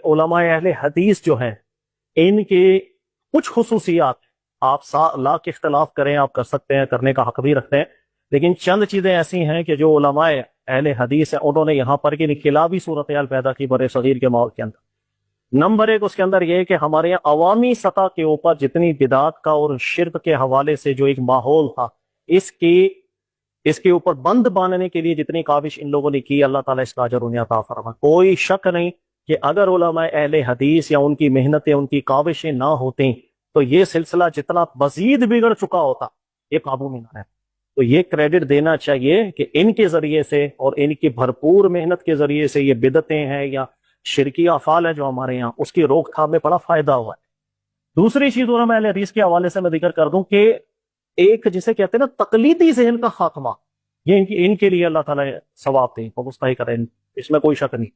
علماء اہل حدیث جو ہیں ان کے کچھ خصوصیات آپ لاکھ اختلاف کریں، آپ کر سکتے ہیں، کرنے کا حق بھی رکھتے ہیں، لیکن چند چیزیں ایسی ہیں کہ جو علماء اہل حدیث ہیں انہوں نے یہاں پر کی انقلابی صورتحال پیدا کی بر صغیر کے ماحول کے اندر۔ نمبر ایک اس کے اندر یہ کہ ہمارے یہاں عوامی سطح کے اوپر جتنی بدعات کا اور شرک کے حوالے سے جو ایک ماحول تھا، اس کے اوپر بند باندھنے کے لیے جتنی کاوش ان لوگوں نے کی، اللہ تعالیٰ اس کا اجر انہیں عطا فرمائے۔ کوئی شک نہیں کہ اگر علماء اہل حدیث یا ان کی محنتیں، ان کی کاوشیں نہ ہوتیں تو یہ سلسلہ جتنا مزید بگڑ چکا ہوتا، یہ قابو میں نہ ہے۔ تو یہ کریڈٹ دینا چاہیے کہ ان کے ذریعے سے اور ان کی بھرپور محنت کے ذریعے سے یہ بدعتیں ہیں یا شرکی افعال ہے جو ہمارے یہاں، اس کی روک تھام میں بڑا فائدہ ہوا ہے۔ دوسری چیز علماء اہل حدیث کے حوالے سے میں ذکر کر دوں کہ ایک جسے کہتے ہیں نا تقلیدی ذہن کا خاتمہ، یہ ان کے لیے اللہ تعالیٰ ثواب دے اور مستحق کرے، اس میں کوئی شک نہیں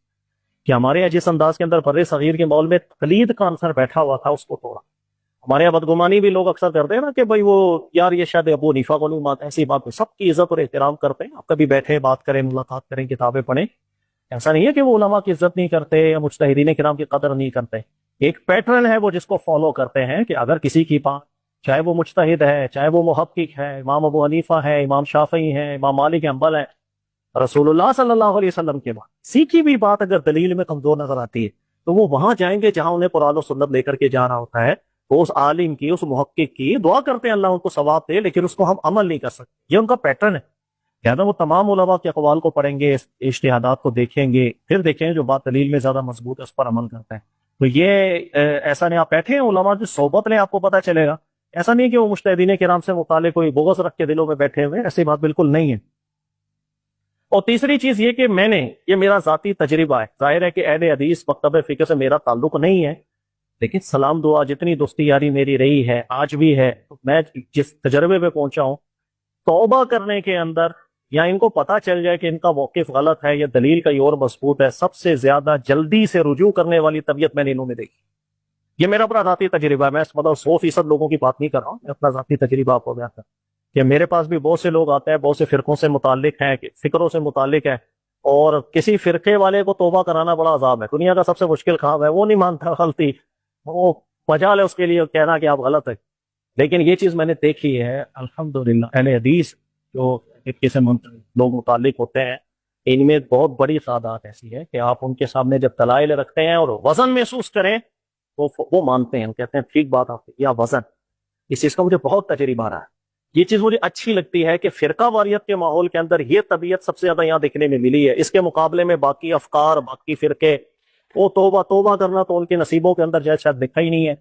کہ ہمارے یہاں جس انداز کے اندر بر صغیر کے ماحول میں تقلید کا عنصر بیٹھا ہوا تھا اس کو توڑا۔ ہمارے یہاں بدگمانی بھی لوگ اکثر کرتے ہیں نا کہ بھائی وہ یار یہ شاید ابو حنیفہ کو نہیں مانتے، ایسی بات ہے، سب کی عزت اور احترام کرتے ہیں، آپ کبھی بیٹھے بات کریں، ملاقات کریں، کتابیں پڑھیں، ایسا نہیں ہے کہ وہ علماء کی عزت نہیں کرتے یا مجتہدین کرام کی قدر نہیں کرتے۔ ایک پیٹرن ہے وہ جس کو فالو کرتے ہیں کہ اگر کسی کی بات، چاہے وہ مجتہد ہے، چاہے وہ محقق ہے، امام ابو حنیفہ ہے، امام شافعی ہے، امام مالک حنبل ہے، رسول اللہ صلی اللہ علیہ وسلم کے بعد سیکھی بھی بات اگر دلیل میں کمزور نظر آتی ہے تو وہ وہاں جائیں گے جہاں انہیں قرآن و سنت لے کر کے جانا ہوتا ہے، وہ اس عالم کی، اس محقق کی دعا کرتے ہیں اللہ ان کو ثواب دے، لیکن اس کو ہم عمل نہیں کر سکتے، یہ ان کا پیٹرن ہے۔ لہٰذا وہ تمام علماء کے اقوال کو پڑھیں گے، اجتہادات کو دیکھیں گے، پھر دیکھیں جو بات دلیل میں زیادہ مضبوط ہے اس پر عمل کرتے ہیں۔ تو یہ ایسا نہیں، آپ بیٹھے ہیں علماء کی صحبت لیں، آپ کو پتہ چلے گا، ایسا نہیں کہ وہ مجتہدین کرام سے متعلق کوئی بغض رکھ کے دلوں میں بیٹھے ہوئے، ایسی بات بالکل نہیں ہے۔ اور تیسری چیز یہ کہ یہ میرا ذاتی تجربہ ہے، ظاہر ہے کہ اہل حدیث مکتب فقہ سے میرا تعلق نہیں ہے، لیکن سلام دعا جتنی دوستی یاری میری رہی ہے آج بھی ہے، میں جس تجربے پہ پہنچا ہوں، توبہ کرنے کے اندر یا ان کو پتہ چل جائے کہ ان کا موقف غلط ہے یا دلیل کا اور مضبوط ہے، سب سے زیادہ جلدی سے رجوع کرنے والی طبیعت میں نے انہوں میں دیکھی۔ یہ میرا اپنا ذاتی تجربہ ہے، میں 100% لوگوں کی بات نہیں کر رہا ہوں، میں اپنا ذاتی تجربہ آپ کو بیان کر رہا ہوں کہ میرے پاس بھی بہت سے لوگ آتے ہیں، بہت سے فرقوں سے متعلق ہیں، فکروں سے متعلق ہیں، اور کسی فرقے والے کو توبہ کرانا بڑا عذاب ہے، دنیا کا سب سے مشکل کام ہے، وہ نہیں مانتا غلطی، وہ مجال ہے اس کے لیے کہنا کہ آپ غلط ہے۔ لیکن یہ چیز میں نے دیکھی ہے الحمدللہ، اہل حدیث جو فرقے سے لوگ متعلق ہوتے ہیں ان میں بہت بڑی تعداد ایسی ہے کہ آپ ان کے سامنے جب دلائل رکھتے ہیں اور وزن محسوس کریں وہ مانتے ہیں، کہتے ہیں ٹھیک بات آپ یا وزن، اس چیز کا مجھے بہت تجربہ رہا ہے۔ یہ چیز مجھے اچھی لگتی ہے کہ فرقہ واریت کے ماحول کے اندر یہ طبیعت سب سے زیادہ یہاں دیکھنے میں ملی ہے، اس کے مقابلے میں باقی افکار، باقی فرقے، وہ توبہ کرنا تو ان کے نصیبوں کے اندر شاید لکھا ہی نہیں ہے،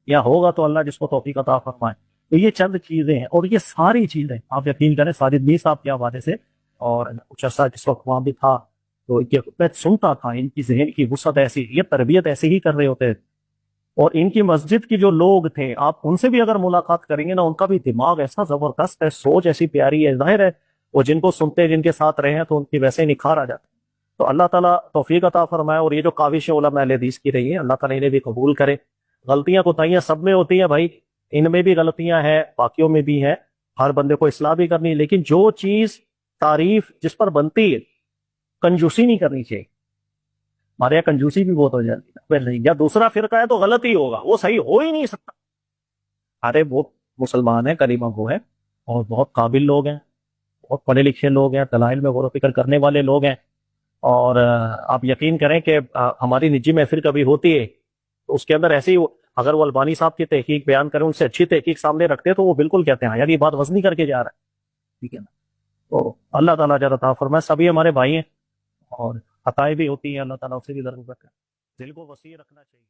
یا ہوگا تو اللہ جس کو توفیق عطا فرمائے۔ تو یہ چند چیزیں ہیں، اور یہ ساری چیزیں آپ یقین کریں ساجد میر صاحب کے حوالے سے، اور کچھ عرصہ جس وقت وہاں بھی تھا تو میں سنتا تھا ان کی ذہن کی وسعت ایسی، یہ تربیت ایسی ہی کر رہے ہوتے تھے، اور ان کی مسجد کی جو لوگ تھے آپ ان سے بھی اگر ملاقات کریں گے نا، ان کا بھی دماغ ایسا زبردست ہے، سوچ ایسی پیاری ہے، ظاہر ہے وہ جن کو سنتے جن کے ساتھ رہے ہیں تو ان کی ویسے ہی نکھار آ جاتا ہے۔ تو اللہ تعالیٰ توفیق عطا فرمائے، اور یہ جو کاوش علماء اہل حدیث کی رہی ہے اللہ تعالیٰ انہیں بھی قبول کرے۔ غلطیاں کوتاہیاں سب میں ہوتی ہیں بھائی، ان میں بھی غلطیاں ہیں، باقیوں میں بھی ہیں، ہر بندے کو اصلاح بھی کرنی ہے، لیکن جو چیز تعریف جس پر بنتی ہے کنجوسی نہیں کرنی چاہیے۔ ہمارے یہاں کنجوسی بھی بہت ہو جاتی ہے، نہیں یا دوسرا فرقہ ہے تو غلط ہی ہوگا، وہ صحیح ہو ہی نہیں سکتا۔ ارے وہ مسلمان ہیں، کلمہ گو ہے، اور بہت قابل لوگ ہیں، بہت پڑھے لکھے لوگ ہیں، دلائل میں غور و فکر کرنے والے لوگ ہیں، اور آپ یقین کریں کہ ہماری نجی محفل کبھی ہوتی ہے تو اس کے اندر ایسی اگر وہ البانی صاحب کی تحقیق بیان کریں، ان سے اچھی تحقیق سامنے رکھتے تو وہ بالکل کہتے ہیں یار یہ بات وزنی کر کے جا رہا ہے، ٹھیک ہے نا۔ تو اللہ تعالیٰ اجر عطا فرمائے، سبھی ہمارے بھائی ہیں، اور خطائیں بھی ہوتی ہیں، اللہ تعالیٰ اسے بھی درگزر کرے، دل کو وسیع رکھنا چاہیے۔